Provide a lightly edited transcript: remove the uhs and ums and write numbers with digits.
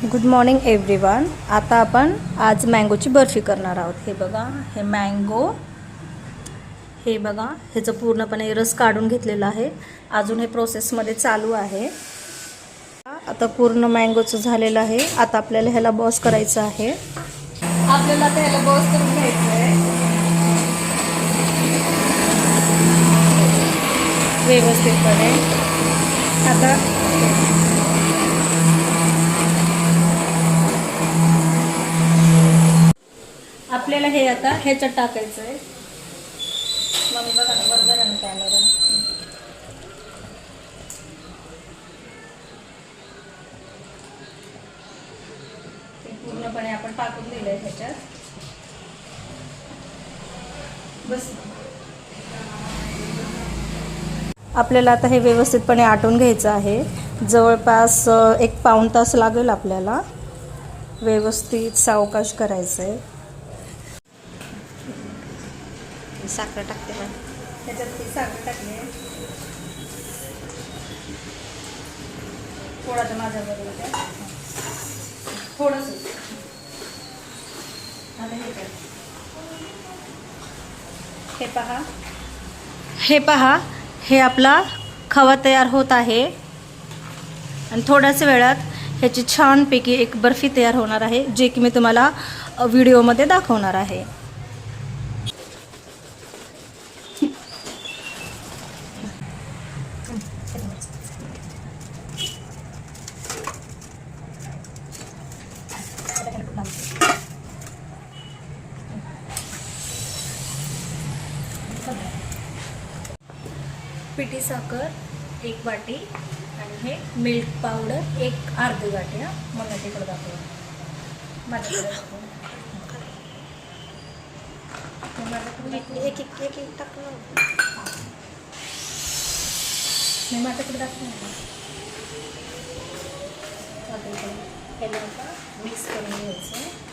Good morning everyone. आता आपण आज मँगोची बर्फी करणार आहोत। हे बघा, हे मँगो, हे बघा ह्याचं पूर्णपणे रस काढून घेतलेला आहे। अजून हे प्रोसेसमध्ये चालू आहे। आता पूर्ण मँगोचं झालेलं आहे। आता आपल्याला ह्याला बॉस करायचं आहे। आपल्याला आता ह्याला बॉस करून घ्यायचं आहे व्यवस्थितपणे। आता आपल्याला हे आता ह्याच्यात टाकायचं आहे। मग बघा ना, बरोबर आहे ना कॅमेरा। ते पूर्णपणे आपण टाकून दिलंय ह्याच्यात। बस आपल्याला आता हे व्यवस्थितपणे आटवून घ्यायचं आहे। जवळपास 1 पाऊण तास लागेल आपल्याला। व्यवस्थित सावकाश करायचं आहे। साखर टाकते ना, त्याच्यात ती साखर टाकली आहे थोडा, तर माझ्याबरोबर द्या थोडंसं। आता हे पहा, हे आपला खवा तयार होत आहे आणि थोड्याच वेळात ह्याची छानपैकी एक बर्फी तयार होणार आहे, जे की मी तुम्हाला व्हिडिओमध्ये दाखवणार आहे। पिठी साखर 1 वाटी आणि हे मिल्क पावडर 1 अर्धी वाटी। मला तिकडे दाखवा, माझ्याकडे एक टाकलं मी माझ्याकडे दाखवलं। आता मिक्स करून घ्यायचं।